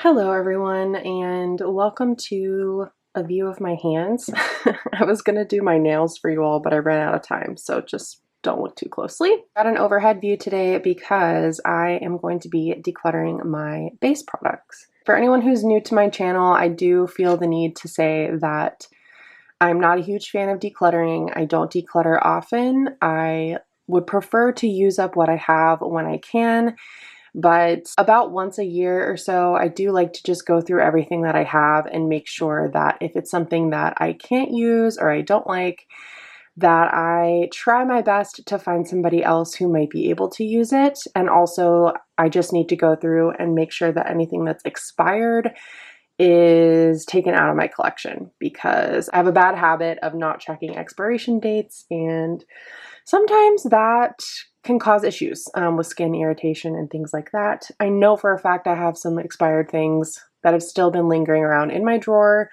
Hello everyone, and welcome to a view of my hands. I was gonna do my nails for you all, but I ran out of time, so just don't look too closely. Got an overhead view today because I am going to be decluttering my base products. For anyone who's new to my channel, I do feel the need to say that I'm not a huge fan of decluttering. I don't declutter often. I would prefer to use up what I have when I can. But about once a year or so, I do like to just go through everything that I have and make sure that if it's something that I can't use or I don't like, that I try my best to find somebody else who might be able to use it. And also, I just need to go through and make sure that anything that's expired is taken out of my collection, because I have a bad habit of not checking expiration dates, and sometimes that can cause issues with skin irritation and things like that. I know for a fact I have some expired things that have still been lingering around in my drawer.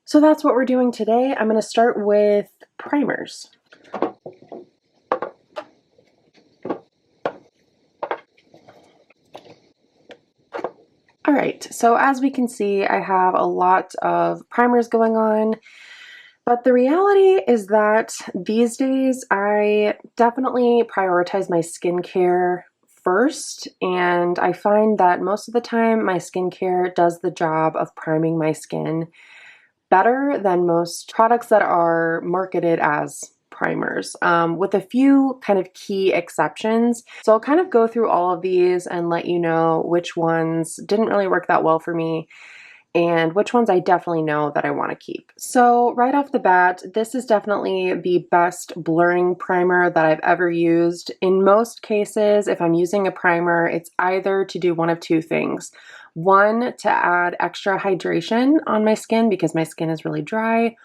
So that's what we're doing today. I'm going to start with primers. All right, so as we can see, I have a lot of primers going on. But the reality is that these days I definitely prioritize my skincare first, and I find that most of the time my skincare does the job of priming my skin better than most products that are marketed as primers, with a few kind of key exceptions. So I'll kind of go through all of these and let you know which ones didn't really work that well for me and which ones I definitely know that I want to keep. So right off the bat, this is definitely the best blurring primer that I've ever used. In most cases, if I'm using a primer, it's either to do one of two things. One, to add extra hydration on my skin because my skin is really dry,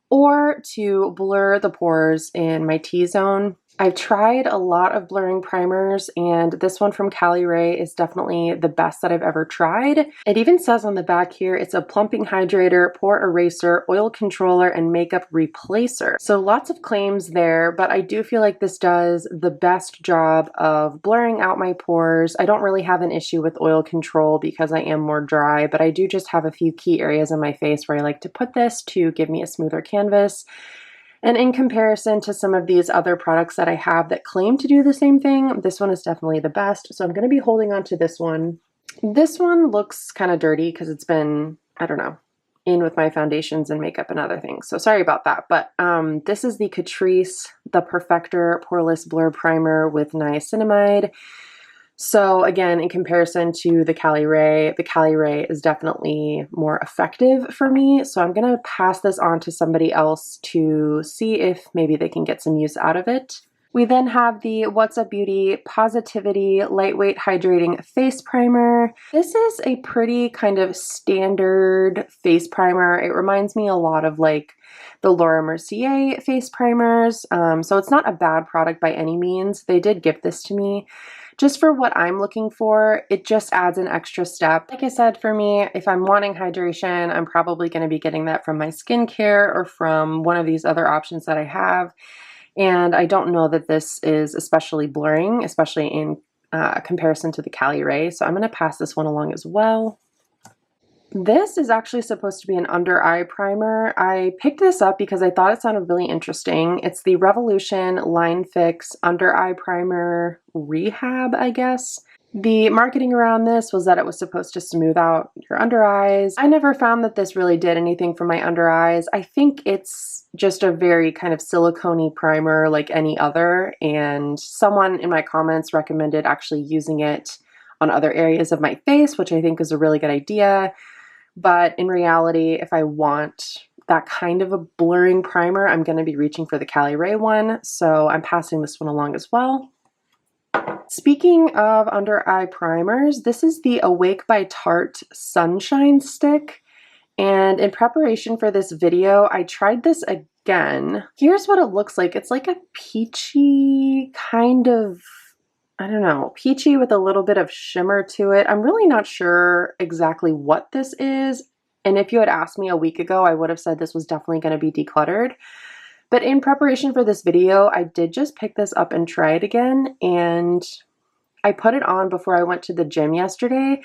or to blur the pores in my T-zone. I've tried a lot of blurring primers, and this one from Caliray is definitely the best that I've ever tried. It even says on the back here, it's a plumping hydrator, pore eraser, oil controller, and makeup replacer. So lots of claims there, but I do feel like this does the best job of blurring out my pores. I don't really have an issue with oil control because I am more dry, but I do just have a few key areas in my face where I like to put this to give me a smoother canvas. And in comparison to some of these other products that I have that claim to do the same thing, this one is definitely the best. So I'm going to be holding on to this one. This one looks kind of dirty because it's been, I don't know, in with my foundations and makeup and other things. So sorry about that. But this is the Catrice The Perfector Poreless Blur Primer with niacinamide. So again, in comparison to the Caliray is definitely more effective for me. So I'm going to pass this on to somebody else to see if maybe they can get some use out of it. We then have the What's Up Beauty Positivity Lightweight Hydrating Face Primer. This is a pretty kind of standard face primer. It reminds me a lot of like the Laura Mercier face primers. So it's not a bad product by any means. They did gift this to me. Just for what I'm looking for, it just adds an extra step. Like I said, for me, if I'm wanting hydration, I'm probably going to be getting that from my skincare or from one of these other options that I have. And I don't know that this is especially blurring, especially in comparison to the Caliray. So I'm going to pass this one along as well. This is actually supposed to be an under eye primer. I picked this up because I thought it sounded really interesting. It's the Revolution Line Fix Under Eye Primer Rehab, I guess. The marketing around this was that it was supposed to smooth out your under eyes. I never found that this really did anything for my under eyes. I think it's just a very kind of silicone-y primer like any other, and someone in my comments recommended actually using it on other areas of my face, which I think is a really good idea. But in reality, if I want that kind of a blurring primer, I'm going to be reaching for the Caliray one. So I'm passing this one along as well. Speaking of under eye primers, this is the Awake by Tarte Sunshine Stick. And in preparation for this video, I tried this again. Here's what it looks like. It's like a peachy kind of, I don't know, peachy with a little bit of shimmer to it. I'm really not sure exactly what this is. And if you had asked me a week ago, I would have said this was definitely going to be decluttered. But in preparation for this video, I did just pick this up and try it again. And I put it on before I went to the gym yesterday.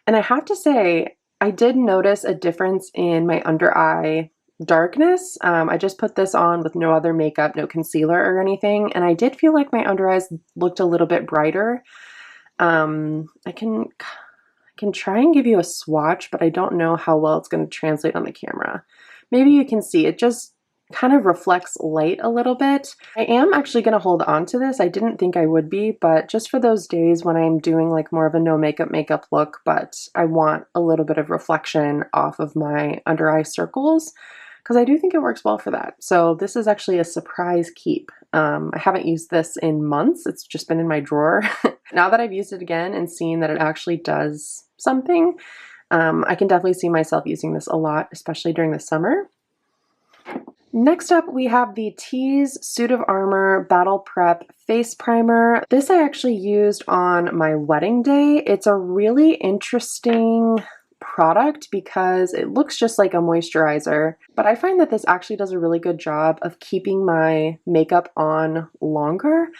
And I have to say, I did notice a difference in my under eye darkness. I just put this on with no other makeup, no concealer or anything, and I did feel like my under eyes looked a little bit brighter. I can try and give you a swatch, but I don't know how well it's going to translate on the camera. Maybe you can see it just kind of reflects light a little bit. I am actually going to hold on to this. I didn't think I would be, but just for those days when I'm doing like more of a no makeup look, but I want a little bit of reflection off of my under eye circles, because I do think it works well for that. So this is actually a surprise keep. I haven't used this in months. It's just been in my drawer. Now that I've used it again and seen that it actually does something, I can definitely see myself using this a lot, especially during the summer. Next up, we have the Tease Suit of Armor Battle Prep Face Primer. This I actually used on my wedding day. It's a really interesting product because it looks just like a moisturizer, but I find that this actually does a really good job of keeping my makeup on longer.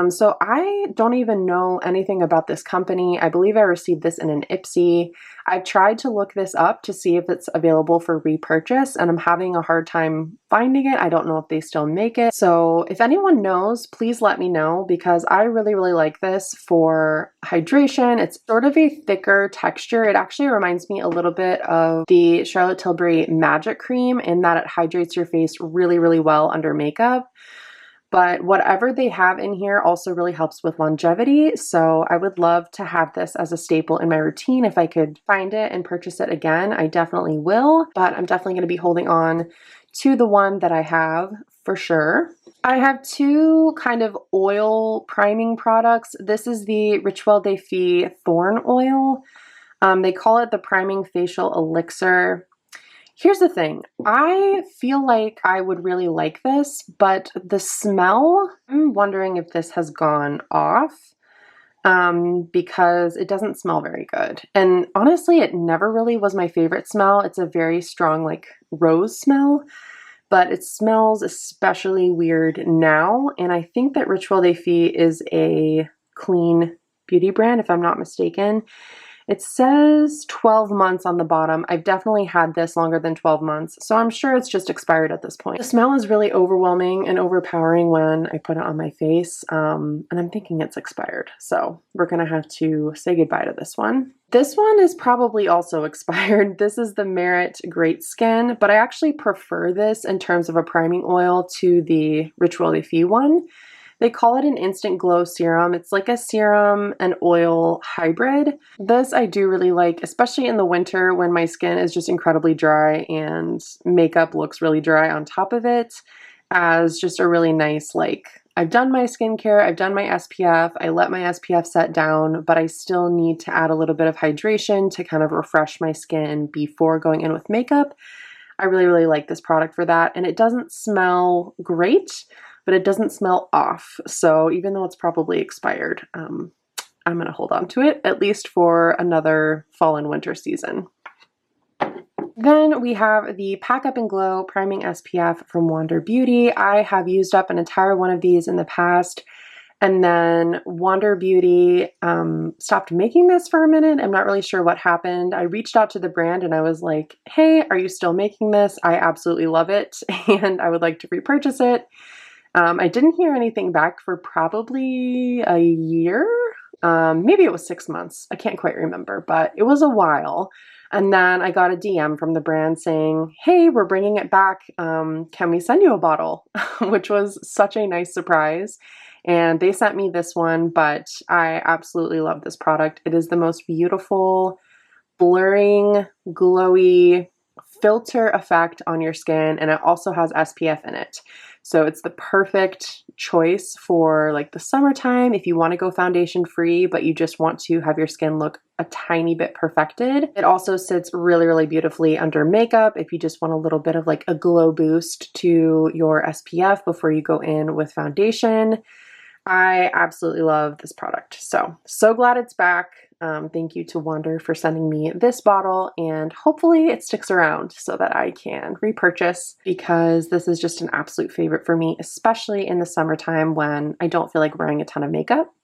So I don't even know anything about this company. I believe I received this in an Ipsy. I've tried to look this up to see if it's available for repurchase, and I'm having a hard time finding it. I don't know if they still make it. So if anyone knows, please let me know, because I really, really like this for hydration. It's sort of a thicker texture. It actually reminds me a little bit of the Charlotte Tilbury Magic Cream in that it hydrates your face really, really well under makeup. But whatever they have in here also really helps with longevity. So I would love to have this as a staple in my routine. If I could find it and purchase it again, I definitely will. But I'm definitely going to be holding on to the one that I have for sure. I have two kind of oil priming products. This is the Rituel de Fille Thorn Oil. They call it the Priming Facial Elixir. Here's the thing, I feel like I would really like this, but the smell, I'm wondering if this has gone off because it doesn't smell very good. And honestly, it never really was my favorite smell. It's a very strong like rose smell, but it smells especially weird now. And I think that Rituel de Fille is a clean beauty brand, if I'm not mistaken. It says 12 months on the bottom. I've definitely had this longer than 12 months, so I'm sure it's just expired at this point. The smell is really overwhelming and overpowering when I put it on my face, and I'm thinking it's expired. So we're gonna have to say goodbye to this one. This one is probably also expired. This is the Merit Great Skin, but I actually prefer this in terms of a priming oil to the Rituel de Fille one. They call it an instant glow serum. It's like a serum and oil hybrid. This I do really like, especially in the winter when my skin is just incredibly dry and makeup looks really dry on top of it, as just a really nice, like, I've done my skincare, I've done my SPF, I let my SPF set down, but I still need to add a little bit of hydration to kind of refresh my skin before going in with makeup. I really, really like this product for that, and it doesn't smell great, but it doesn't smell off. So even though it's probably expired, I'm gonna hold on to it, at least for another fall and winter season. Then we have the Pack Up and Glow Priming SPF from Wander Beauty. I have used up an entire one of these in the past, and then Wander Beauty stopped making this for a minute. I'm not really sure what happened. I reached out to the brand and I was like, hey, are you still making this? I absolutely love it, and I would like to repurchase it. I didn't hear anything back for probably a year. Maybe it was 6 months. I can't quite remember, but it was a while. And then I got a DM from the brand saying, hey, we're bringing it back. Can we send you a bottle? Which was such a nice surprise. And they sent me this one, but I absolutely love this product. It is the most beautiful, blurring, glowy filter effect on your skin, and it also has SPF in it. So it's the perfect choice for like the summertime if you want to go foundation free, but you just want to have your skin look a tiny bit perfected. It also sits really, really beautifully under makeup if you just want a little bit of like a glow boost to your SPF before you go in with foundation. I absolutely love this product. So glad it's back. Thank you to Wander for sending me this bottle, and hopefully it sticks around so that I can repurchase, because this is just an absolute favorite for me, especially in the summertime when I don't feel like wearing a ton of makeup.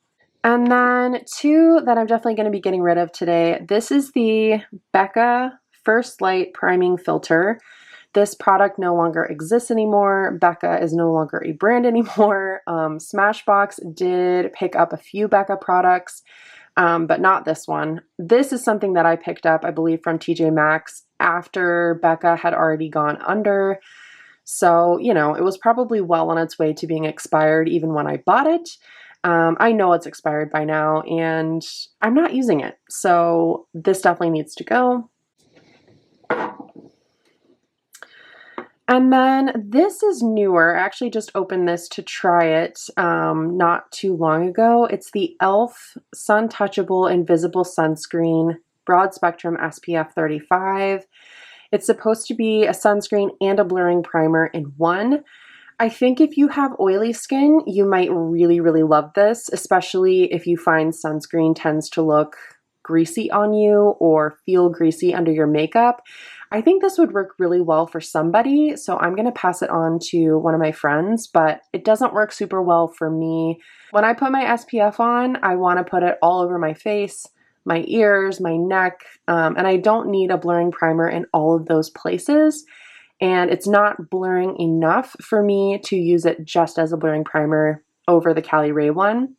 And then two that I'm definitely going to be getting rid of today. This is the Becca First Light Priming Filter. This product no longer exists anymore. Becca is no longer a brand anymore. Smashbox did pick up a few Becca products, but not this one. This is something that I picked up, I believe, from TJ Maxx after Becca had already gone under. So, you know, it was probably well on its way to being expired even when I bought it. I know it's expired by now and I'm not using it. So this definitely needs to go. And then this is newer. I actually just opened this to try it not too long ago. It's the e.l.f. Sun Touchable Invisible Sunscreen Broad Spectrum SPF 35. It's supposed to be a sunscreen and a blurring primer in one. I think if you have oily skin, you might really, really love this, especially if you find sunscreen tends to look greasy on you or feel greasy under your makeup. I think this would work really well for somebody, so I'm going to pass it on to one of my friends, but it doesn't work super well for me. When I put my SPF on, I want to put it all over my face, my ears, my neck, and I don't need a blurring primer in all of those places. And it's not blurring enough for me to use it just as a blurring primer over the Cali Ray one.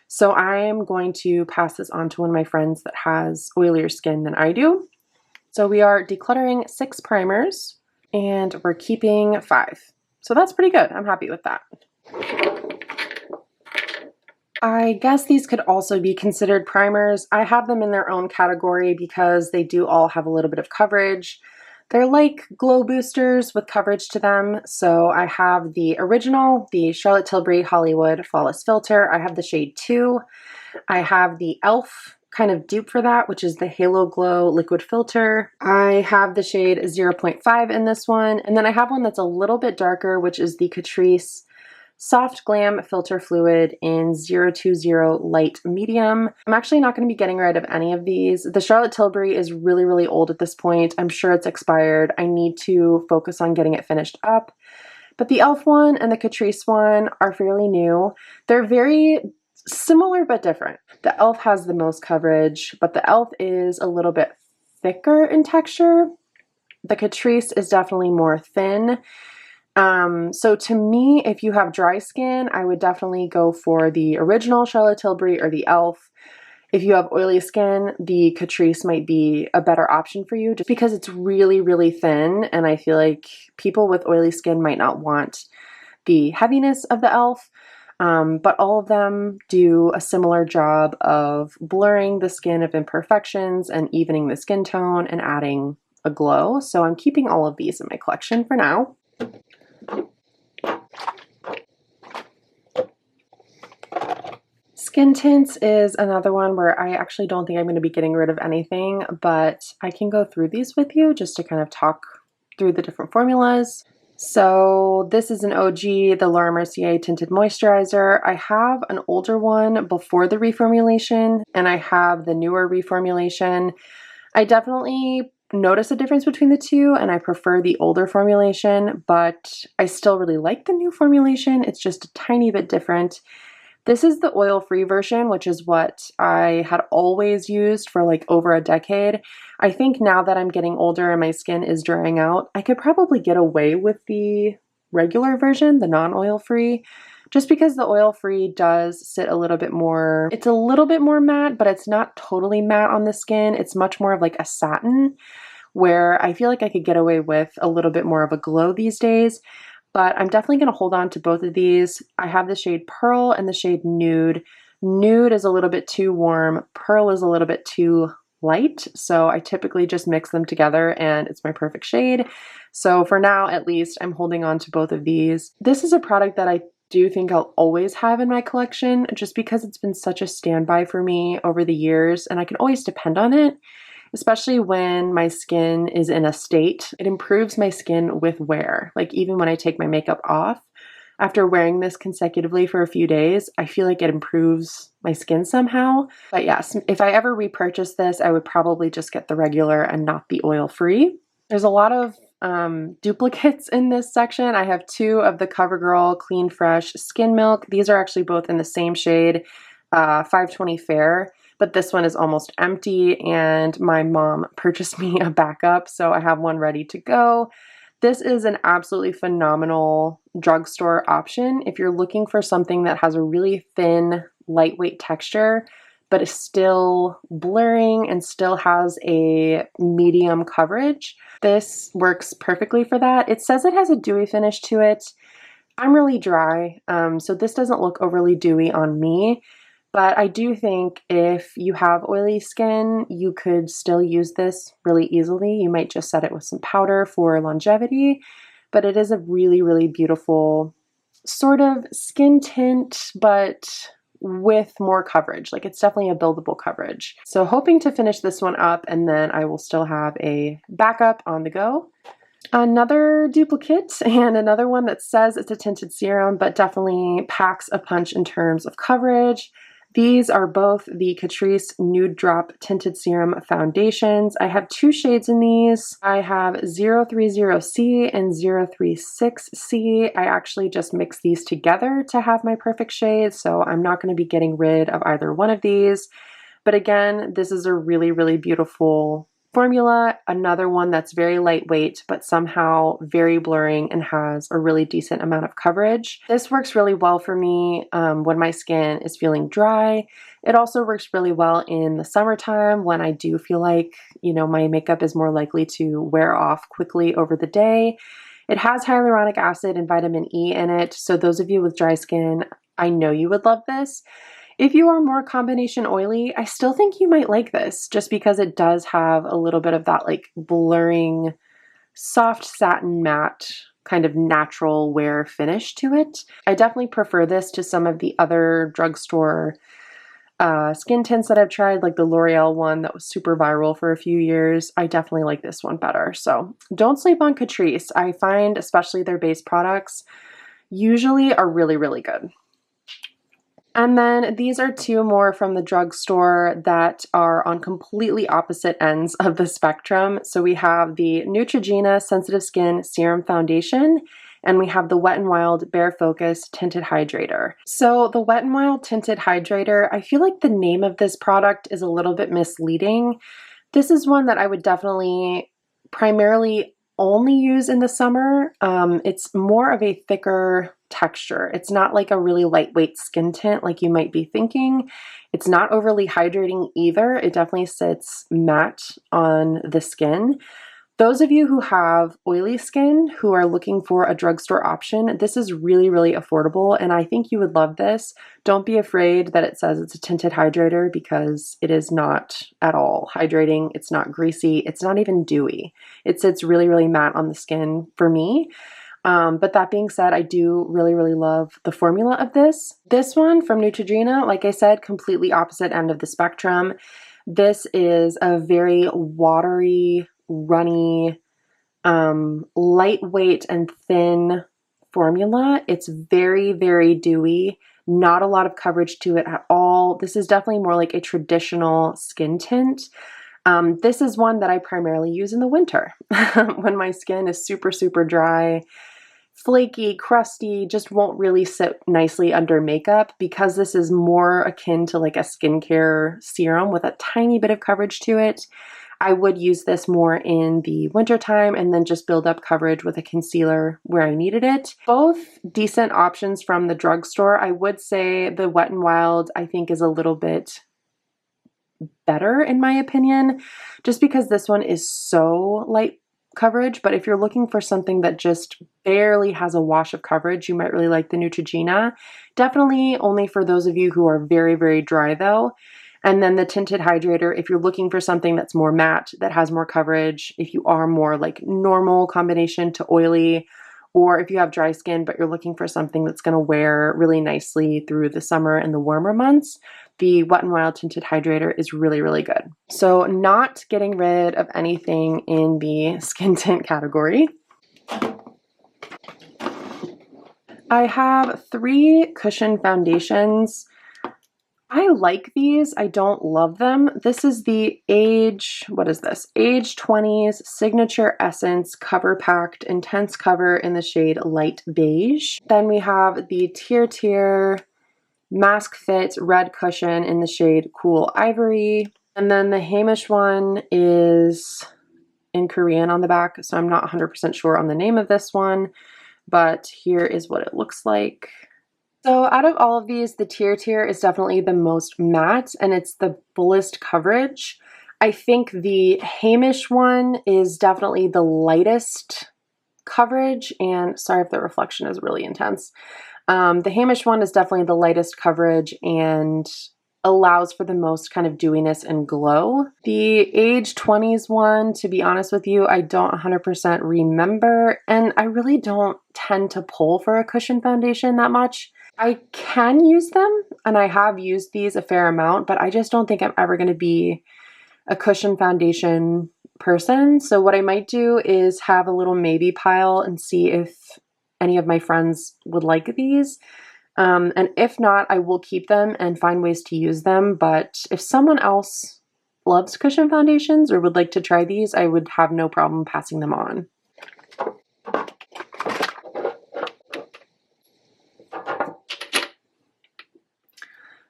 So I'm going to pass this on to one of my friends that has oilier skin than I do. So we are decluttering 6 primers and we're keeping 5. So that's pretty good. I'm happy with that. I guess these could also be considered primers. I have them in their own category because they do all have a little bit of coverage. They're like glow boosters with coverage to them. So I have the original, the Charlotte Tilbury Hollywood Flawless Filter. I have the shade 2. I have the e.l.f. kind of dupe for that, which is the Halo Glow Liquid Filter. I have the shade 0.5 in this one. And then I have one that's a little bit darker, which is the Catrice Soft Glam Filter Fluid in 020 Light Medium. I'm actually not going to be getting rid of any of these. The Charlotte Tilbury is really, really old at this point. I'm sure it's expired. I need to focus on getting it finished up. But the e.l.f. one and the Catrice one are fairly new. They're very similar but different. The e.l.f. has the most coverage, but the e.l.f. is a little bit thicker in texture. The Catrice is definitely more thin. So to me, if you have dry skin, I would definitely go for the original Charlotte Tilbury or the e.l.f. If you have oily skin, the Catrice might be a better option for you just because it's really, really thin. And I feel like people with oily skin might not want the heaviness of the e.l.f. But all of them do a similar job of blurring the skin of imperfections and evening the skin tone and adding a glow. So I'm keeping all of these in my collection for now. Skin tints is another one where I actually don't think I'm going to be getting rid of anything, but I can go through these with you just to kind of talk through the different formulas. So this is an OG, the Laura Mercier Tinted Moisturizer. I have an older one before the reformulation, and I have the newer reformulation. I definitely notice a difference between the two, and I prefer the older formulation, but I still really like the new formulation. It's just a tiny bit different. This is the oil-free version, which is what I had always used for like over a decade. I think now that I'm getting older and my skin is drying out, I could probably get away with the regular version, the non-oil-free, just because the oil-free does sit a little bit more, it's a little bit more matte, but it's not totally matte on the skin. It's much more of like a satin, where I feel like I could get away with a little bit more of a glow these days. But I'm definitely going to hold on to both of these. I have the shade Pearl and the shade Nude. Nude is a little bit too warm. Pearl is a little bit too light. So I typically just mix them together and it's my perfect shade. So for now, at least, I'm holding on to both of these. This is a product that I do think I'll always have in my collection just because it's been such a standby for me over the years and I can always depend on it. Especially when my skin is in a state. It improves my skin with wear. Like even when I take my makeup off, after wearing this consecutively for a few days, I feel like it improves my skin somehow. But yes, if I ever repurchase this, I would probably just get the regular and not the oil-free. There's a lot of duplicates in this section. I have 2 of the CoverGirl Clean Fresh Skin Milk. These are actually both in the same shade. 520 Fair, but this one is almost empty and my mom purchased me a backup, so I have one ready to go. This is an absolutely phenomenal drugstore option if you're looking for something that has a really thin, lightweight texture, but is still blurring and still has a medium coverage. This works perfectly for that. It says it has a dewy finish to it. I'm really dry, so this doesn't look overly dewy on me. But I do think if you have oily skin, you could still use this really easily. You might just set it with some powder for longevity, but it is a really, really beautiful sort of skin tint, but with more coverage. Like, it's definitely a buildable coverage. So hoping to finish this one up, and then I will still have a backup on the go. Another duplicate, and another one that says it's a tinted serum, but definitely packs a punch in terms of coverage. These are both the Catrice Nude Drop Tinted Serum Foundations. I have two shades in these. I have 030C and 036C. I actually just mix these together to have my perfect shade, so I'm not going to be getting rid of either one of these. But again, this is a really, really beautiful formula. Another one that's very lightweight, but somehow very blurring and has a really decent amount of coverage. This works really well for me when my skin is feeling dry. It also works really well in the summertime when I do feel like, you know, my makeup is more likely to wear off quickly over the day. It has hyaluronic acid and vitamin E in it, so those of you with dry skin, I know you would love this. If you are more combination oily, I still think you might like this just because it does have a little bit of that like blurring, soft satin matte kind of natural wear finish to it. I definitely prefer this to some of the other drugstore skin tints that I've tried, like the L'Oreal one that was super viral for a few years. I definitely like this one better. So don't sleep on Catrice. I find especially their base products usually are really, really good. And then these are two more from the drugstore that are on completely opposite ends of the spectrum. So we have the Neutrogena Sensitive Skin Serum Foundation, and we have the Wet n Wild Bare Focus Tinted Hydrator. So the Wet n Wild Tinted Hydrator, I feel like the name of this product is a little bit misleading. This is one that I would definitely primarily only use in the summer. It's more of a thicker texture. It's not like a really lightweight skin tint like you might be thinking. It's not overly hydrating either. It definitely sits matte on the skin. Those of you who have oily skin who are looking for a drugstore option, this is really, really affordable, and I think you would love this. Don't be afraid that it says it's a tinted hydrator because it is not at all hydrating. It's not greasy. It's not even dewy. It sits really, really matte on the skin for me. But that being said, I do really, really love the formula of this. This one from Neutrogena, like I said, completely opposite end of the spectrum. This is a very watery, runny, lightweight and thin formula. It's very, very dewy, not a lot of coverage to it at all. This is definitely more like a traditional skin tint. This is one that I primarily use in the winter when my skin is super, super dry, flaky, crusty, just won't really sit nicely under makeup. Because this is more akin to like a skincare serum with a tiny bit of coverage to it, I would use this more in the wintertime and then just build up coverage with a concealer where I needed it. Both decent options from the drugstore. I would say the Wet n Wild I think is a little bit better in my opinion, just because this one is so light coverage. But if you're looking for something that just barely has a wash of coverage, you might really like the Neutrogena. Definitely only for those of you who are very, very dry though. And then the Tinted Hydrator, if you're looking for something that's more matte, that has more coverage, if you are more like normal combination to oily, or if you have dry skin but you're looking for something that's going to wear really nicely through the summer and the warmer months, the Wet n Wild Tinted Hydrator is really, really good. So not getting rid of anything in the skin tint category. I have 3 cushion foundations. I like these. I don't love them. This is the Age 20's Signature Essence Cover Packed Intense Cover in the shade Light Beige. Then we have the Tier Mask Fit Red Cushion in the shade Cool Ivory. And then the Hamish one is in Korean on the back, so I'm not 100% sure on the name of this one, but here is what it looks like. So out of all of these, the Tier is definitely the most matte, and it's the fullest coverage. I think the Hamish one is definitely the lightest coverage, and sorry if the reflection is really intense. The Hamish one is definitely the lightest coverage and allows for the most kind of dewiness and glow. The age 20s one, to be honest with you, I don't 100% remember, and I really don't tend to pull for a cushion foundation that much. I can use them, and I have used these a fair amount, but I just don't think I'm ever going to be a cushion foundation person. So what I might do is have a little maybe pile and see if any of my friends would like these. And if not, I will keep them and find ways to use them. But if someone else loves cushion foundations or would like to try these, I would have no problem passing them on.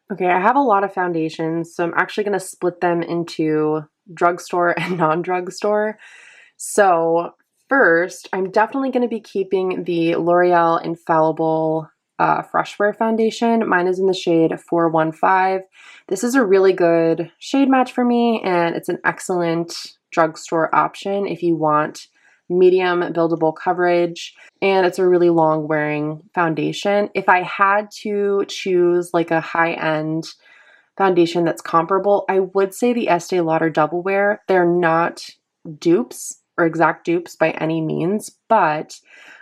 Okay, I have a lot of foundations, so I'm actually going to split them into drugstore and non-drugstore. So first, I'm definitely going to be keeping the L'Oreal Infallible Fresh Wear Foundation. Mine is in the shade 415. This is a really good shade match for me, and it's an excellent drugstore option if you want medium buildable coverage, and it's a really long wearing foundation. If I had to choose like a high-end foundation that's comparable, I would say the Estee Lauder Double Wear. They're not dupes or exact dupes by any means, but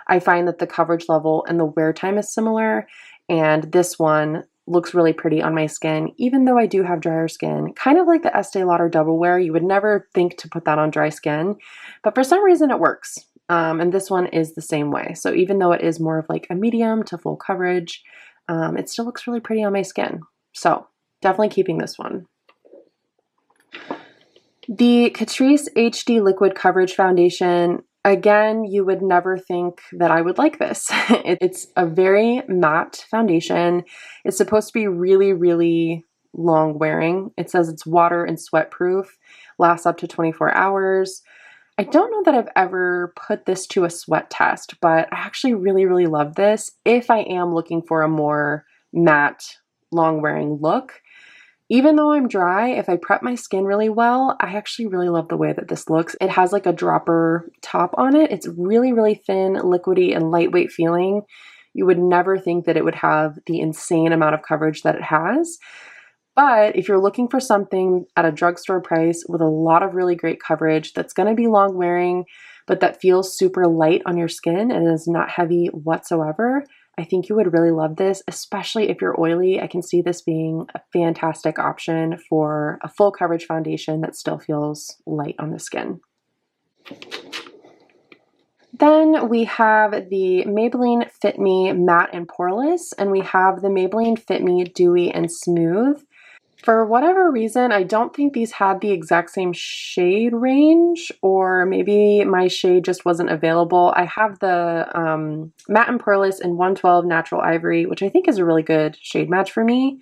I find that the coverage level and the wear time is similar, and this one looks really pretty on my skin, even though I do have drier skin. Kind of like the Estee Lauder Double Wear. You would never think to put that on dry skin, but for some reason it works. And this one is the same way. So even though it is more of like a medium to full coverage, it still looks really pretty on my skin. So definitely keeping this one. The Catrice HD Liquid Coverage Foundation. Again, you would never think that I would like this. It's a very matte foundation. It's supposed to be really, really long wearing. It says it's water and sweat proof, lasts up to 24 hours. I don't know that I've ever put this to a sweat test, but I actually really, really love this if I am looking for a more matte, long wearing look. Even though I'm dry, if I prep my skin really well, I actually really love the way that this looks. It has like a dropper top on it. It's really, really thin, liquidy, and lightweight feeling. You would never think that it would have the insane amount of coverage that it has. But if you're looking for something at a drugstore price with a lot of really great coverage that's going to be long wearing, but that feels super light on your skin and is not heavy whatsoever, I think you would really love this, especially if you're oily. I can see this being a fantastic option for a full coverage foundation that still feels light on the skin. Then we have the Maybelline Fit Me Matte and Poreless, and we have the Maybelline Fit Me Dewy and Smooth. For whatever reason, I don't think these had the exact same shade range, or maybe my shade just wasn't available. I have the Matte and Poreless in 112 Natural Ivory, which I think is a really good shade match for me.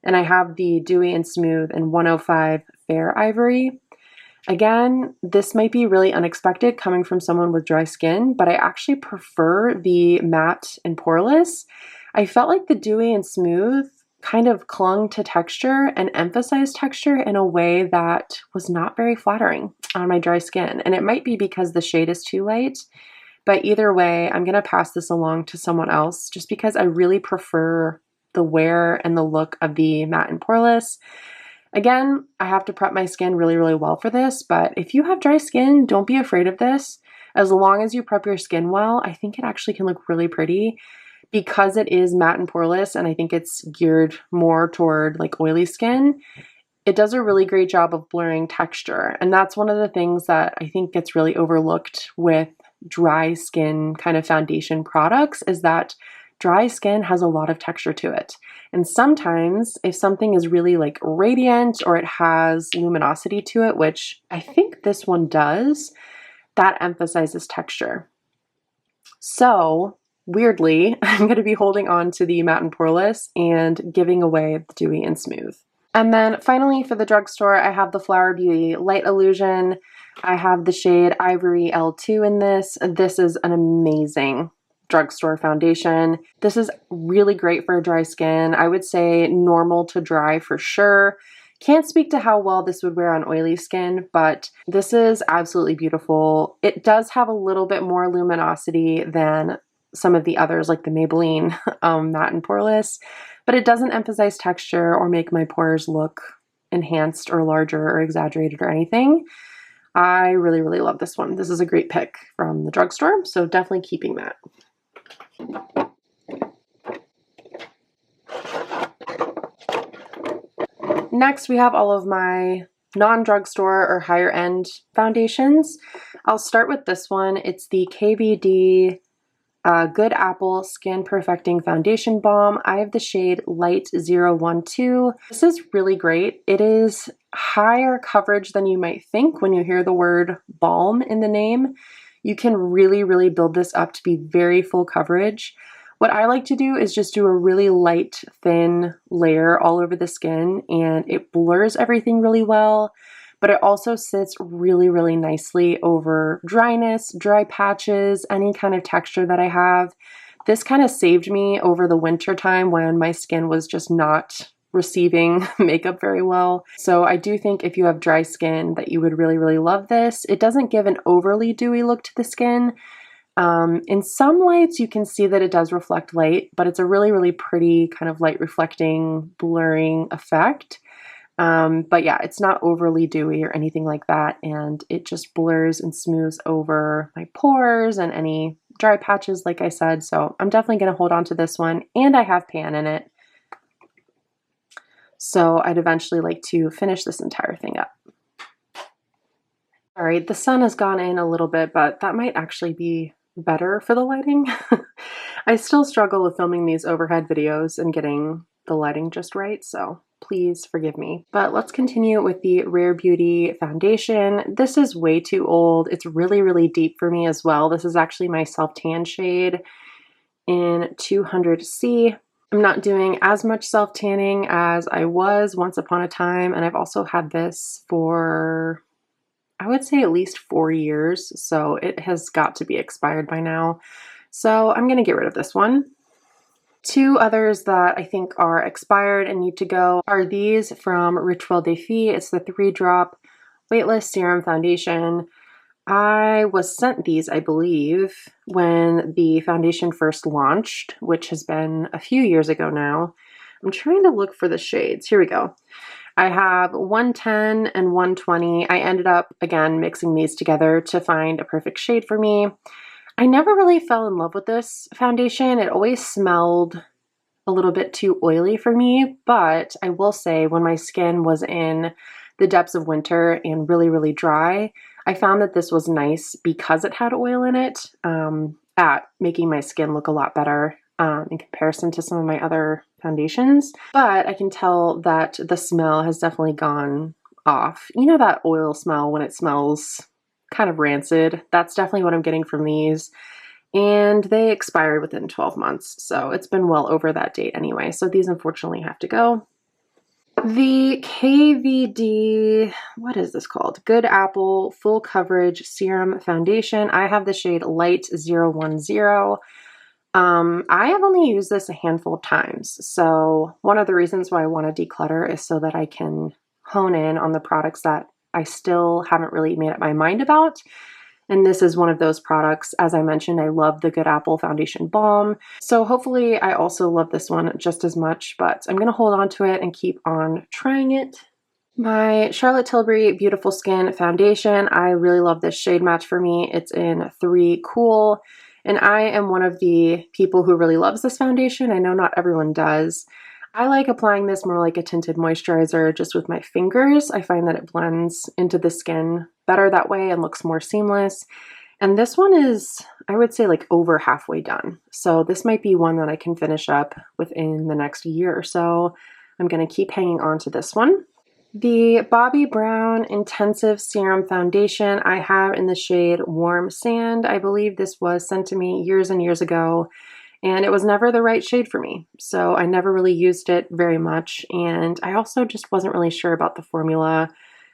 And I have the Dewy and Smooth in 105 Fair Ivory. Again, this might be really unexpected coming from someone with dry skin, but I actually prefer the Matte and Poreless. I felt like the Dewy and Smooth kind of clung to texture and emphasized texture in a way that was not very flattering on my dry skin. And it might be because the shade is too light, but either way, I'm going to pass this along to someone else just because I really prefer the wear and the look of the Matte and Poreless. Again, I have to prep my skin really, really well for this, but if you have dry skin, don't be afraid of this. As long as you prep your skin well, I think it actually can look really pretty. Because it is matte and poreless, and I think it's geared more toward like oily skin, it does a really great job of blurring texture. And that's one of the things that I think gets really overlooked with dry skin kind of foundation products, is that dry skin has a lot of texture to it. And sometimes if something is really like radiant or it has luminosity to it, which I think this one does, that emphasizes texture. So weirdly, I'm going to be holding on to the Matte and Poreless and giving away the Dewy and Smooth. And then finally for the drugstore, I have the Flower Beauty Light Illusion. I have the shade Ivory L2 in this. This is an amazing drugstore foundation. This is really great for dry skin. I would say normal to dry for sure. Can't speak to how well this would wear on oily skin, but this is absolutely beautiful. It does have a little bit more luminosity than some of the others like the Maybelline Matte and Poreless, but it doesn't emphasize texture or make my pores look enhanced or larger or exaggerated or anything. I really, really love this one. This is a great pick from the drugstore, so definitely keeping that. Next, we have all of my non-drugstore or higher end foundations. I'll start with this one. It's the KVD Good Apple Skin Perfecting Foundation Balm. I have the shade Light 012. This is really great. It is higher coverage than you might think when you hear the word balm in the name. You can really, really build this up to be very full coverage. What I like to do is just do a really light, thin layer all over the skin, and it blurs everything really well, but it also sits really, really nicely over dryness, dry patches, any kind of texture that I have. This kind of saved me over the winter time when my skin was just not receiving makeup very well. So I do think if you have dry skin that you would really, really love this. It doesn't give an overly dewy look to the skin. In some lights you can see that it does reflect light, but it's a really, really pretty kind of light reflecting, blurring effect. But yeah, it's not overly dewy or anything like that, and it just blurs and smooths over my pores and any dry patches, like I said. So I'm definitely going to hold on to this one, and I have pan in it. So I'd eventually like to finish this entire thing up. All right, the sun has gone in a little bit, but that might actually be better for the lighting. I still struggle with filming these overhead videos and getting the lighting just right, so please forgive me. But let's continue with the Rare Beauty foundation. This is way too old. It's really, really deep for me as well. This is actually my self-tan shade in 200C. I'm not doing as much self-tanning as I was once upon a time, and I've also had this for, I would say, at least 4 years, so it has got to be expired by now. So I'm going to get rid of this one. Two others that I think are expired and need to go are these from Rituel de Fille. It's the 3-drop Weightless Serum Foundation. I was sent these, I believe, when the foundation first launched, which has been a few years ago now. I'm trying to look for the shades. Here we go. I have 110 and 120. I ended up, again, mixing these together to find a perfect shade for me. I never really fell in love with this foundation. It always smelled a little bit too oily for me, but I will say when my skin was in the depths of winter and really, really dry, I found that this was nice because it had oil in it at making my skin look a lot better in comparison to some of my other foundations. But I can tell that the smell has definitely gone off. You know that oil smell when it smells kind of rancid? That's definitely what I'm getting from these. And they expired within 12 months, so it's been well over that date anyway. So these unfortunately have to go. The KVD, what is this called? Good Apple Full Coverage Serum Foundation. I have the shade Light 010. I have only used this a handful of times. So one of the reasons why I want to declutter is so that I can hone in on the products that I still haven't really made up my mind about. And this is one of those products. As I mentioned, I love the Good Apple Foundation Balm. So hopefully I also love this one just as much, but I'm going to hold on to it and keep on trying it. My Charlotte Tilbury Beautiful Skin Foundation. I really love this shade match for me. It's in 3 Cool. And I am one of the people who really loves this foundation. I know not everyone does. I like applying this more like a tinted moisturizer just with my fingers. I find that it blends into the skin better that way and looks more seamless. And this one is, I would say, like over halfway done. So this might be one that I can finish up within the next year or so. I'm going to keep hanging on to this one. The Bobbi Brown Intensive Serum Foundation I have in the shade Warm Sand. I believe this was sent to me years and years ago. and it was never the right shade for me. So I never really used it very much, and I also just wasn't really sure about the formula.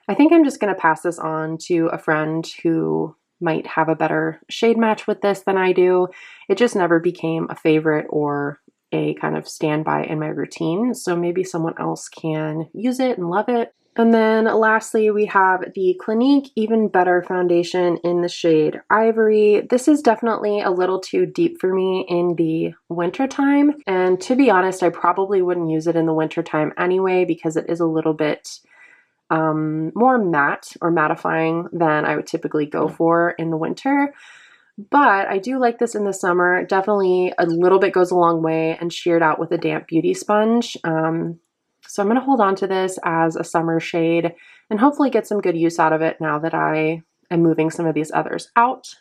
I think I'm just going to pass this on to a friend who might have a better shade match with this than I do. It just never became a favorite or a kind of standby in my routine, so maybe someone else can use it and love it. And then lastly, we have the Clinique Even Better foundation in the shade Ivory. This is definitely a little too deep for me in the wintertime, and to be honest, I probably wouldn't use it in the wintertime anyway because it is a little bit more matte or mattifying than I would typically go for in the winter. But I do like this in the summer. Definitely a little bit goes a long way, and sheared out with a damp beauty sponge. So I'm going to hold on to this as a summer shade and hopefully get some good use out of it now that I am moving some of these others out.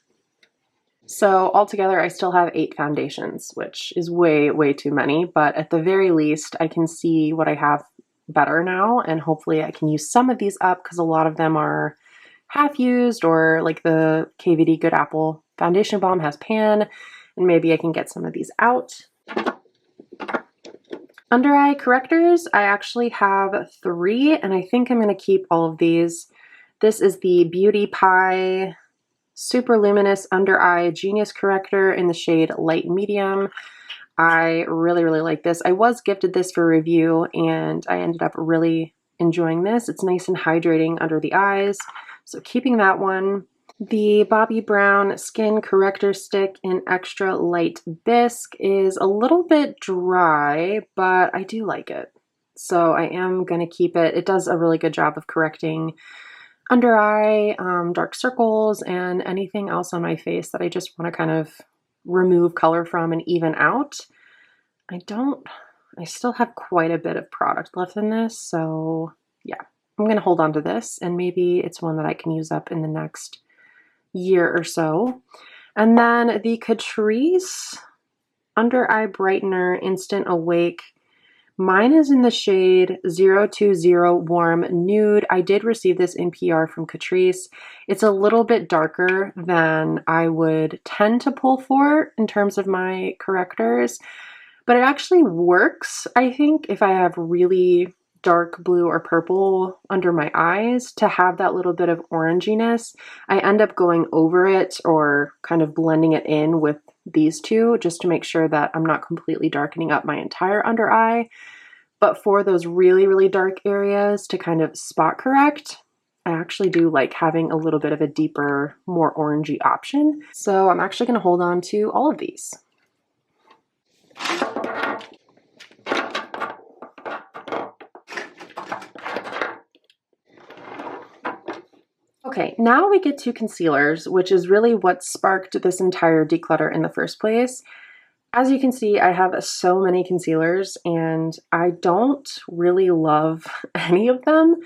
So altogether, I still have 8 foundations, which is way, way too many. But at the very least, I can see what I have better now, and hopefully I can use some of these up because a lot of them are half used, or like the KVD Good Apple Foundation Balm has pan, and maybe I can get some of these out. Under eye correctors, I actually have 3, and I think I'm going to keep all of these. This is the Beauty Pie Super Luminous Under Eye Genius Corrector in the shade Light Medium. I really, really like this. I was gifted this for review, and I ended up really enjoying this. It's nice and hydrating under the eyes, so keeping that one. The Bobbi Brown Skin Corrector Stick in Extra Light Bisque is a little bit dry, but I do like it. So I am going to keep it. It does a really good job of correcting under eye, dark circles, and anything else on my face that I just want to kind of remove color from and even out. I still have quite a bit of product left in this, so yeah, I'm going to hold on to this, and maybe it's one that I can use up in the next year or so. And then the Catrice Under Eye Brightener Instant Awake. Mine is in the shade 020 Warm Nude. I did receive this in PR from Catrice. It's a little bit darker than I would tend to pull for in terms of my correctors, but it actually works, I think, if I have really dark blue or purple under my eyes, to have that little bit of oranginess. I end up going over it or kind of blending it in with these two just to make sure that I'm not completely darkening up my entire under eye. But for those really, really dark areas to kind of spot correct, I actually do like having a little bit of a deeper, more orangey option. So I'm actually going to hold on to all of these. Okay, now we get to concealers, which is really what sparked this entire declutter in the first place. As you can see, I have so many concealers, and I don't really love any of them.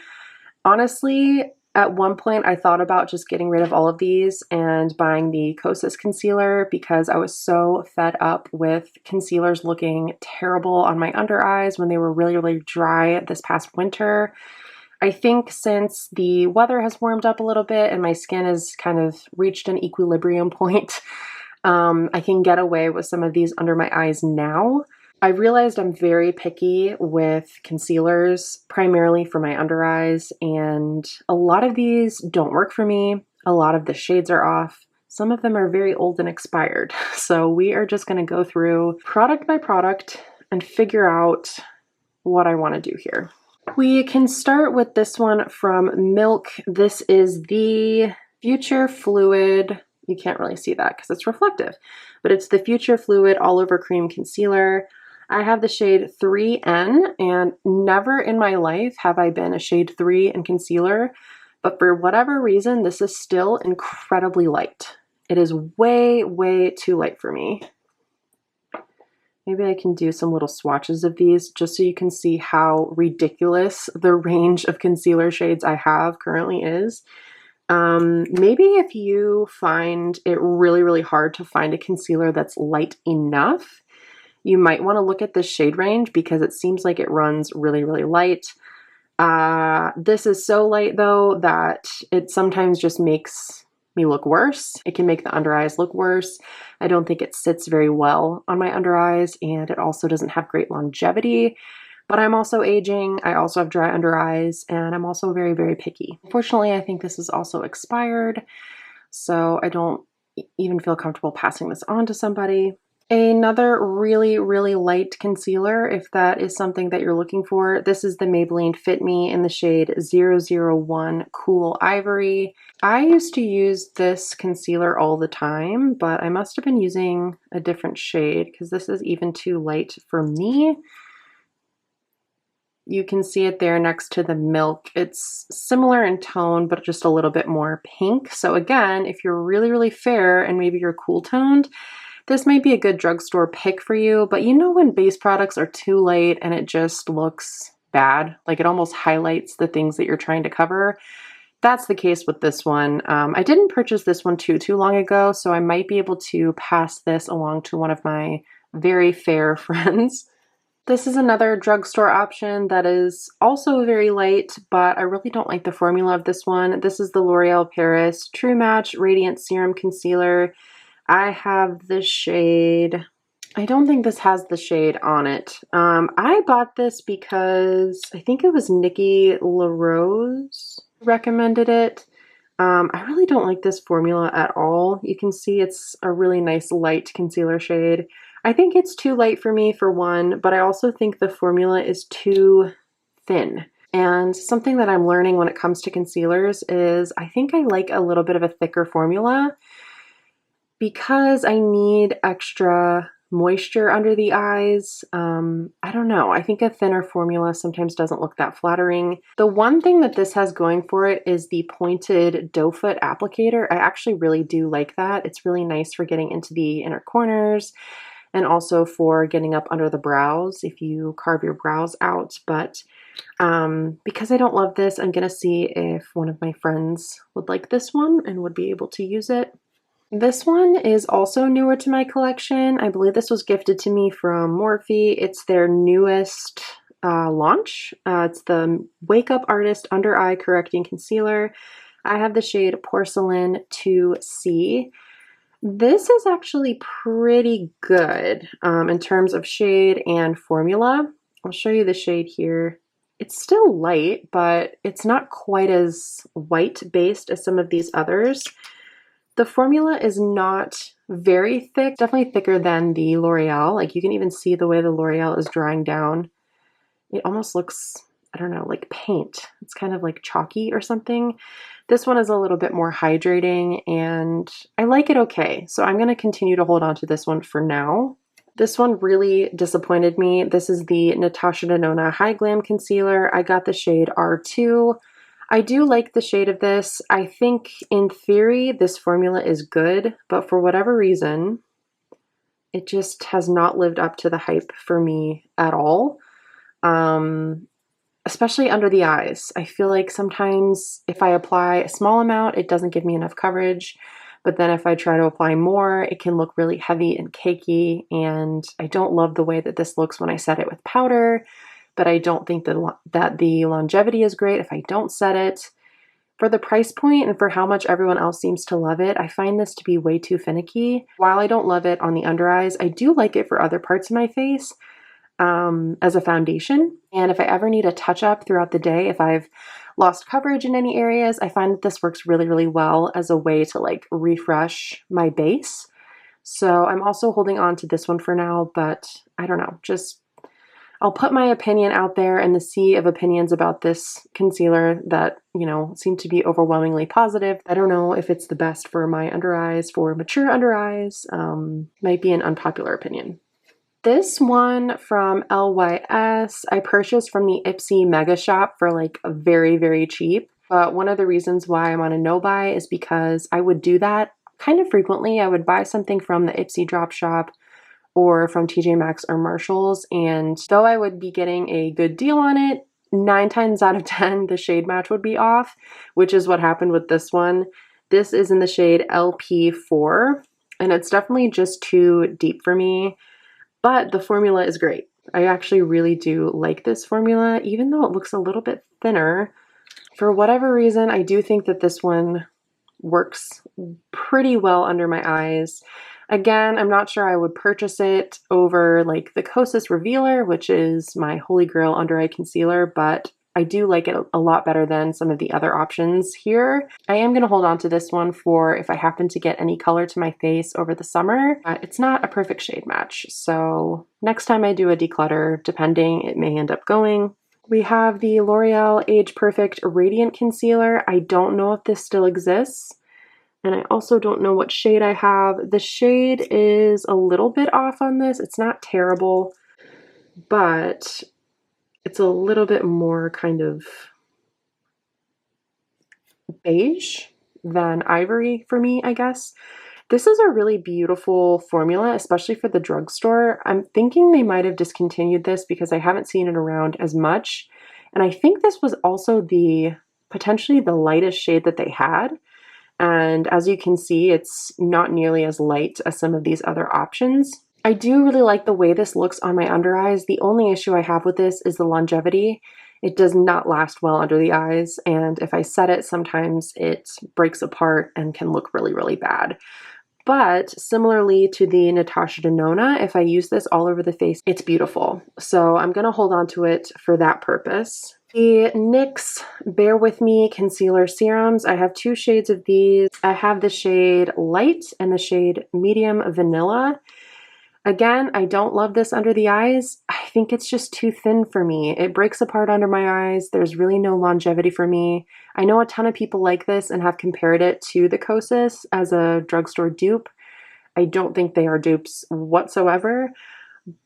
Honestly, at one point I thought about just getting rid of all of these and buying the Kosas concealer because I was so fed up with concealers looking terrible on my under eyes when they were really, really dry this past winter. I think since the weather has warmed up a little bit and my skin has kind of reached an equilibrium point, I can get away with some of these under my eyes now. I realized I'm very picky with concealers, primarily for my under eyes, and a lot of these don't work for me. A lot of the shades are off. Some of them are very old and expired. So we are just going to go through product by product and figure out what I want to do here. We can start with this one from Milk. This is the Future Fluid. You can't really see that because it's reflective, but it's the Future Fluid All Over Cream Concealer. I have the shade 3N, and never in my life have I been a shade 3 in concealer, but for whatever reason, this is still incredibly light. It is way, way too light for me. Maybe I can do some little swatches of these just so you can see how ridiculous the range of concealer shades I have currently is. Maybe if you find it really, really hard to find a concealer that's light enough, you might want to look at this shade range because it seems like it runs really, really light. This is so light though that it sometimes just makes me look worse. It can make the under eyes look worse. I don't think it sits very well on my under eyes, and it also doesn't have great longevity. But I'm also aging, I also have dry under eyes, and I'm also very, very picky. Unfortunately, I think this is also expired, so I don't even feel comfortable passing this on to somebody. Another really, really light concealer, if that is something that you're looking for. This is the Maybelline Fit Me in the shade 001 Cool Ivory. I used to use this concealer all the time, but I must have been using a different shade because this is even too light for me. You can see it there next to the Milk. It's similar in tone, but just a little bit more pink. So again, if you're really, really fair and maybe you're cool toned, this might be a good drugstore pick for you, but you know when base products are too light and it just looks bad, like it almost highlights the things that you're trying to cover. That's the case with this one. I didn't purchase this one too long ago, so I might be able to pass this along to one of my very fair friends. This is another drugstore option that is also very light, but I really don't like the formula of this one. This is the L'Oreal Paris True Match Radiant Serum Concealer. I have the shade, I don't think this has the shade on it. I bought this because I think it was Nikki LaRose recommended it. I really don't like this formula at all. You can see it's a really nice light concealer shade. I think it's too light for me for one, but I also think the formula is too thin. And something that I'm learning when it comes to concealers is I think I like a little bit of a thicker formula because I need extra moisture under the eyes. I don't know. I think a thinner formula sometimes doesn't look that flattering. The one thing that this has going for it is the pointed doe foot applicator. I actually really do like that. It's really nice for getting into the inner corners and also for getting up under the brows if you carve your brows out. But because I don't love this, I'm gonna see if one of my friends would like this one and would be able to use it. This one is also newer to my collection. I believe this was gifted to me from Morphe. It's their newest launch. It's the Wake Up Artist Under Eye Correcting Concealer. I have the shade Porcelain 2C. This is actually pretty good in terms of shade and formula. I'll show you the shade here. It's still light, but it's not quite as white-based as some of these others. The formula is not very thick, definitely thicker than the L'Oreal. Like you can even see the way the L'Oreal is drying down. It almost looks, I don't know, like paint. It's kind of like chalky or something. This one is a little bit more hydrating and I like it okay. So I'm going to continue to hold on to this one for now. This one really disappointed me. This is the Natasha Denona High Glam Concealer. I got the shade R2. I do like the shade of this. I think in theory this formula is good, but for whatever reason, it just has not lived up to the hype for me at all. Especially under the eyes. I feel like sometimes if I apply a small amount, it doesn't give me enough coverage. But then if I try to apply more, it can look really heavy and cakey. And I don't love the way that this looks when I set it with powder. But I don't think that the longevity is great if I don't set it. For the price point and for how much everyone else seems to love it, I find this to be way too finicky. While I don't love it on the under eyes, I do like it for other parts of my face as a foundation. And if I ever need a touch up throughout the day, if I've lost coverage in any areas, I find that this works really, really well as a way to like refresh my base. So I'm also holding on to this one for now, but I don't know, just I'll put my opinion out there in the sea of opinions about this concealer that, you know, seem to be overwhelmingly positive. I don't know if it's the best for my under eyes, for mature under eyes. Might be an unpopular opinion. This one from LYS, I purchased from the Ipsy Mega Shop for like very, very cheap. But one of the reasons why I'm on a no buy is because I would do that kind of frequently. I would buy something from the Ipsy Drop Shop or from TJ Maxx or Marshalls, and though I would be getting a good deal on it, 9 times out of 10 the shade match would be off, which is what happened with this one. This is in the shade LP4, and it's definitely just too deep for me, but the formula is great. I actually really do like this formula, even though it looks a little bit thinner. For whatever reason, I do think that this one works pretty well under my eyes. Again, I'm not sure I would purchase it over like the Kosas Revealer, which is my holy grail under eye concealer, but I do like it a lot better than some of the other options here. I am going to hold on to this one for if I happen to get any color to my face over the summer. It's not a perfect shade match, so next time I do a declutter, depending, it may end up going. We have the L'Oreal Age Perfect Radiant Concealer. I don't know if this still exists, and I also don't know what shade I have. The shade is a little bit off on this. It's not terrible, but it's a little bit more kind of beige than ivory for me, I guess. This is a really beautiful formula, especially for the drugstore. I'm thinking they might have discontinued this because I haven't seen it around as much. And I think this was also potentially the lightest shade that they had. And as you can see, it's not nearly as light as some of these other options. I do really like the way this looks on my under eyes. The only issue I have with this is the longevity. It does not last well under the eyes, and if I set it, sometimes it breaks apart and can look really, really bad. But similarly to the Natasha Denona, if I use this all over the face, it's beautiful. So I'm going to hold on to it for that purpose. The NYX Bear With Me Concealer Serums, I have two shades of these. I have the shade Light and the shade Medium Vanilla. Again, I don't love this under the eyes. I think it's just too thin for me. It breaks apart under my eyes. There's really no longevity for me. I know a ton of people like this and have compared it to the Kosas as a drugstore dupe. I don't think they are dupes whatsoever.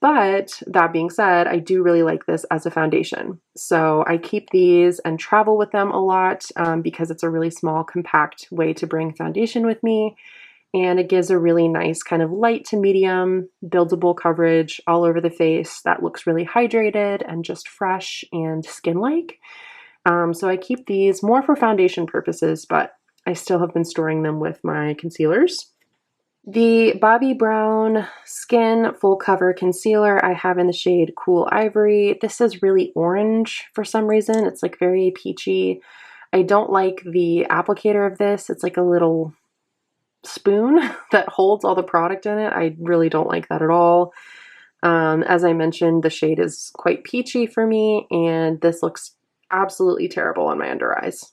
But that being said, I do really like this as a foundation. So I keep these and travel with them a lot because it's a really small, compact way to bring foundation with me. And it gives a really nice kind of light to medium buildable coverage all over the face that looks really hydrated and just fresh and skin-like. So I keep these more for foundation purposes, but I still have been storing them with my concealers. The Bobbi Brown Skin Full Cover Concealer I have in the shade Cool Ivory. This is really orange for some reason. It's like very peachy. I don't like the applicator of this. It's like a little spoon that holds all the product in it. I really don't like that at all. As I mentioned, the shade is quite peachy for me, and this looks absolutely terrible on my under eyes.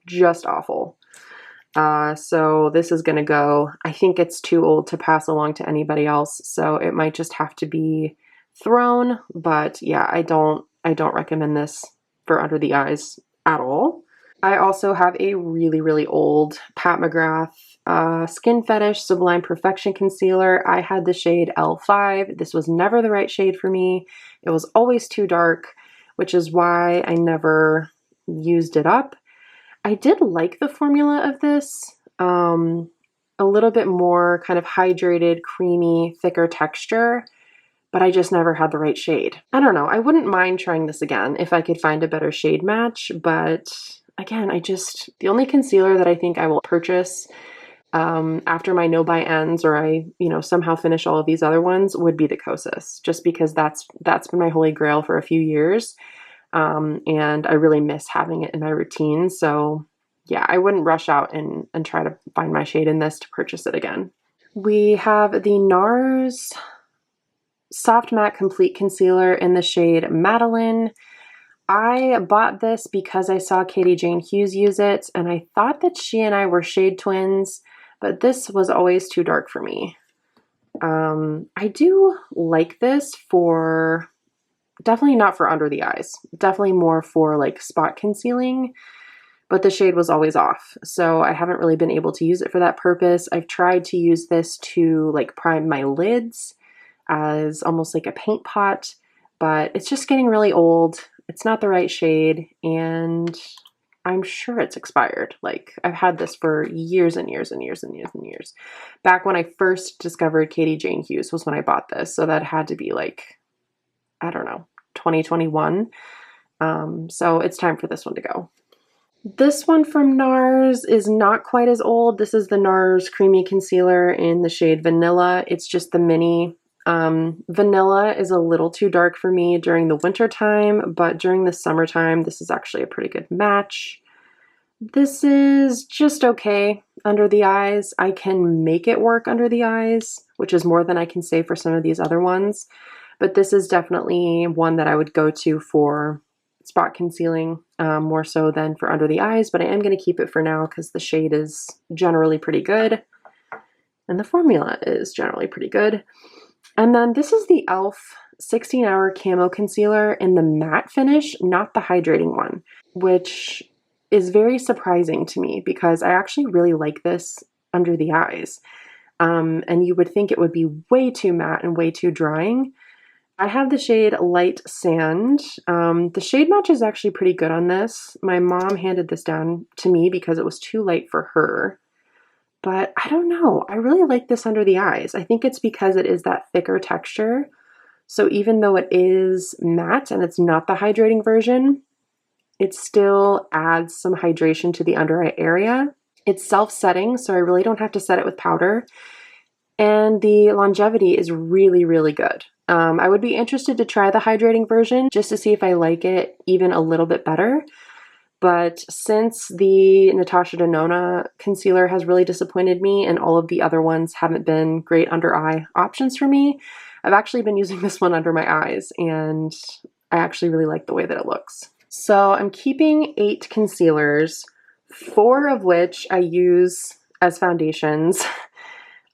Just awful. So this is gonna go. I think it's too old to pass along to anybody else, so it might just have to be thrown. But yeah, I don't recommend this for under the eyes at all. I also have a really, really old Pat McGrath Skin Fetish Sublime Perfection Concealer. I had the shade L5. This was never the right shade for me. It was always too dark, which is why I never used it up. I did like the formula of this. A little bit more kind of hydrated, creamy, thicker texture, but I just never had the right shade. I don't know. I wouldn't mind trying this again if I could find a better shade match, but again, the only concealer that I think I will purchase after my no-buy ends, or I, somehow finish all of these other ones, would be the Kosas, just because that's been my holy grail for a few years. And I really miss having it in my routine. So yeah, I wouldn't rush out and try to find my shade in this to purchase it again. We have the NARS Soft Matte Complete Concealer in the shade Madeline. I bought this because I saw Katie Jane Hughes use it, and I thought that she and I were shade twins, but this was always too dark for me. I do like this for, definitely not for under the eyes, definitely more for like spot concealing, but the shade was always off. So I haven't really been able to use it for that purpose. I've tried to use this to like prime my lids as almost like a paint pot, but it's just getting really old. It's not the right shade, and I'm sure it's expired. Like, I've had this for years and years and years and years and years. Back when I first discovered Katie Jane Hughes was when I bought this, so that had to be like, I don't know, 2021. So it's time for this one to go. This one from NARS is not quite as old. This is the NARS Creamy Concealer in the shade Vanilla. It's just the mini. Vanilla is a little too dark for me during the winter time, but during the summertime, this is actually a pretty good match. This is just okay under the eyes. I can make it work under the eyes, which is more than I can say for some of these other ones. But this is definitely one that I would go to for spot concealing more so than for under the eyes. But I am going to keep it for now because the shade is generally pretty good. And the formula is generally pretty good. And then this is the e.l.f. 16-hour Camo Concealer in the matte finish, not the hydrating one, which is very surprising to me because I actually really like this under the eyes. And you would think it would be way too matte and way too drying. I have the shade Light Sand. The shade match is actually pretty good on this. My mom handed this down to me because it was too light for her. But I don't know, I really like this under the eyes. I think it's because it is that thicker texture. So even though it is matte and it's not the hydrating version, it still adds some hydration to the under eye area. It's self-setting, so I really don't have to set it with powder. And the longevity is really, really good. I would be interested to try the hydrating version just to see if I like it even a little bit better. But since the Natasha Denona concealer has really disappointed me and all of the other ones haven't been great under eye options for me, I've actually been using this one under my eyes and I actually really like the way that it looks. So I'm keeping 8 concealers, 4 of which I use as foundations,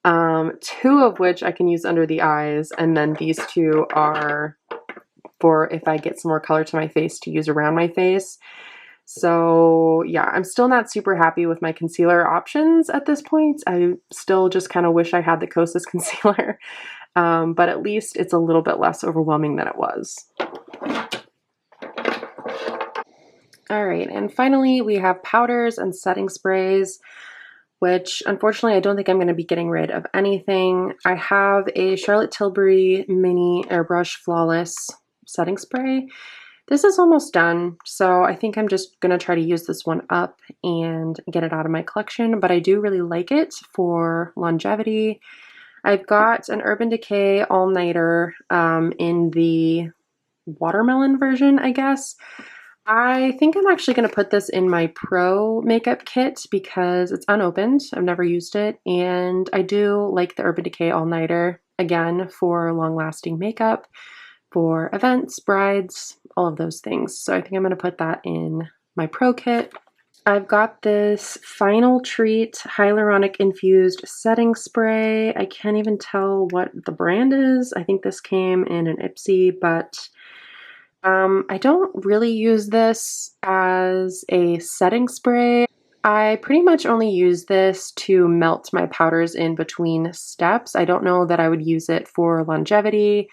2 of which I can use under the eyes, and then these 2 are for if I get some more color to my face to use around my face. So yeah, I'm still not super happy with my concealer options at this point. I still just kind of wish I had the Kosas concealer, but at least it's a little bit less overwhelming than it was. All right, and finally we have powders and setting sprays, which unfortunately I don't think I'm going to be getting rid of anything. I have a Charlotte Tilbury Mini Airbrush Flawless setting spray. This is almost done, so I think I'm just going to try to use this one up and get it out of my collection, but I do really like it for longevity. I've got an Urban Decay All-Nighter in the watermelon version, I guess. I think I'm actually going to put this in my Pro makeup kit because it's unopened. I've never used it, and I do like the Urban Decay All-Nighter, again, for long-lasting makeup, for events, brides, all of those things. So I think I'm going to put that in my Pro kit. I've got this Final Treat Hyaluronic Infused Setting Spray. I can't even tell what the brand is. I think this came in an Ipsy, but I don't really use this as a setting spray. I pretty much only use this to melt my powders in between steps. I don't know that I would use it for longevity.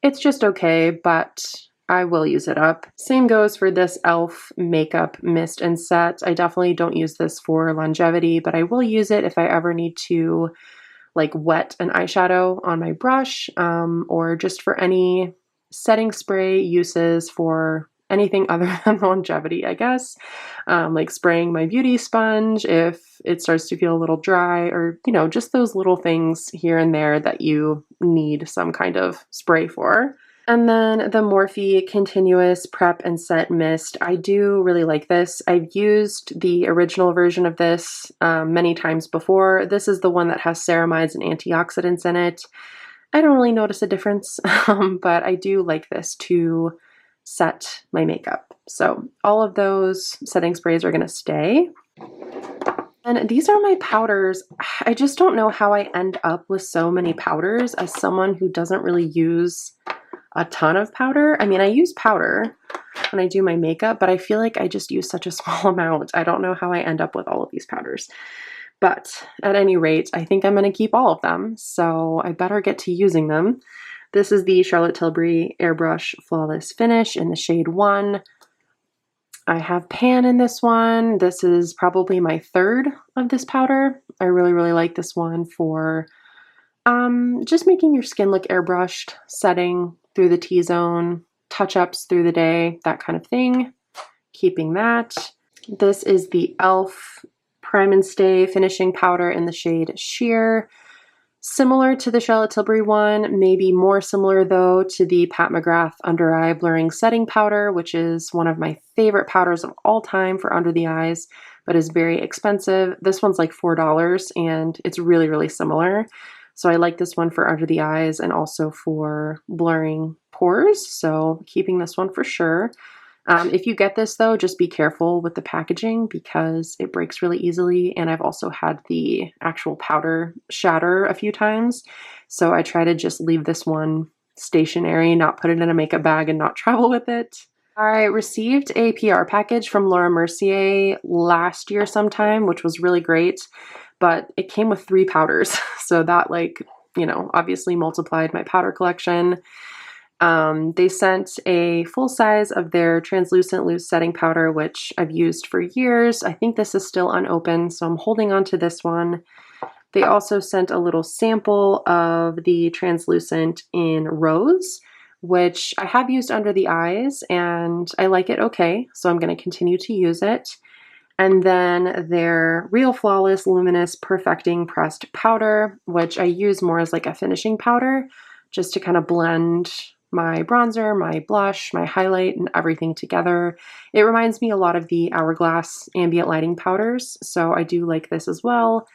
It's just okay, but I will use it up. Same goes for this e.l.f. Makeup Mist and Set. I definitely don't use this for longevity, but I will use it if I ever need to like wet an eyeshadow on my brush, or just for any setting spray uses for anything other than longevity, I guess. Like spraying my beauty sponge if it starts to feel a little dry, or, you know, just those little things here and there that you need some kind of spray for. And then the Morphe Continuous Prep and Set Mist. I do really like this. I've used the original version of this many times before. This is the one that has ceramides and antioxidants in it. I don't really notice a difference, but I do like this to set my makeup. So all of those setting sprays are going to stay. And these are my powders. I just don't know how I end up with so many powders as someone who doesn't really use a ton of powder. I mean, I use powder when I do my makeup, but I feel like I just use such a small amount. I don't know how I end up with all of these powders. But at any rate, I think I'm going to keep all of them, so I better get to using them. This is the Charlotte Tilbury Airbrush Flawless Finish in the shade 1. I have Pan in this one. This is probably my 3rd of this powder. I really, really like this one for just making your skin look airbrushed, setting through the T-zone, touch-ups through the day, that kind of thing. Keeping that. This is the e.l.f. Prime and Stay Finishing Powder in the shade Sheer. Similar to the Charlotte Tilbury one, maybe more similar though to the Pat McGrath Under Eye Blurring Setting Powder, which is one of my favorite powders of all time for under the eyes. but is very expensive. This one's like $4 and it's really, really similar. So I like this one for under the eyes and also for blurring pores. So keeping this one for sure. If you get this though, just be careful with the packaging because it breaks really easily. And I've also had the actual powder shatter a few times. So I try to just leave this one stationary, not put it in a makeup bag and not travel with it. I received a PR package from Laura Mercier last year sometime, which was really great, but it came with 3 powders. So that, like, you know, obviously multiplied my powder collection. They sent a full size of their translucent loose setting powder, which I've used for years. I think this is still unopened, so I'm holding on to this one. They also sent a little sample of the translucent in Rose, which I have used under the eyes and I like it okay, so I'm going to continue to use it. And then their Real Flawless Luminous Perfecting Pressed Powder, which I use more as like a finishing powder, just to kind of blend my bronzer, my blush, my highlight, and everything together. It reminds me a lot of the Hourglass ambient lighting powders, so I do like this as well.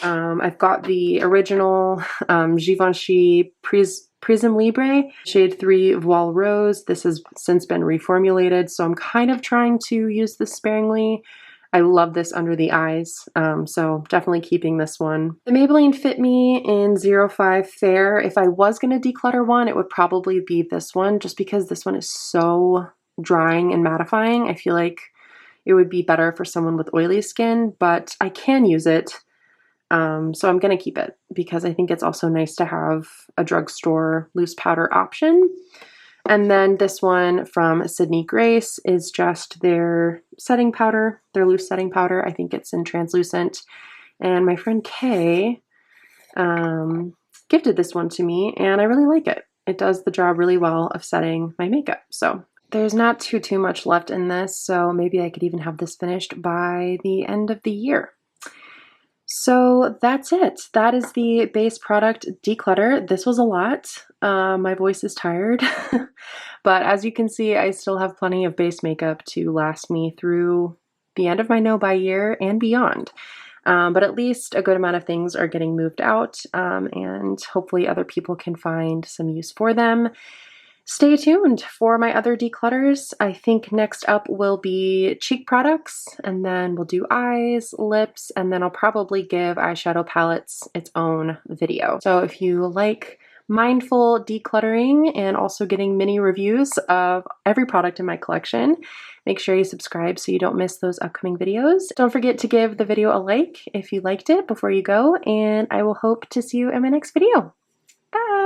I've got the original Givenchy Prism Libre Shade 3 Voile Rose. This has since been reformulated, so I'm kind of trying to use this sparingly. I love this under the eyes, so definitely keeping this one. The Maybelline Fit Me in 05 Fair. If I was going to declutter one, it would probably be this one, just because this one is so drying and mattifying. I feel like it would be better for someone with oily skin, but I can use it. So I'm going to keep it because I think it's also nice to have a drugstore loose powder option. And then this one from Sydney Grace is just their setting powder, their loose setting powder. I think it's in translucent. And my friend Kay gifted this one to me and I really like it. It does the job really well of setting my makeup. So there's not too much left in this, so maybe I could even have this finished by the end of the year. So that's it. That is the base product declutter. This was a lot. My voice is tired, but as you can see, I still have plenty of base makeup to last me through the end of my no-buy year and beyond. But at least a good amount of things are getting moved out, and hopefully other people can find some use for them. Stay tuned for my other declutters. I think next up will be cheek products, and then we'll do eyes, lips, and then I'll probably give eyeshadow palettes its own video. So if you like mindful decluttering and also getting mini reviews of every product in my collection, make sure you subscribe so you don't miss those upcoming videos. Don't forget to give the video a like if you liked it before you go, and I will hope to see you in my next video. Bye!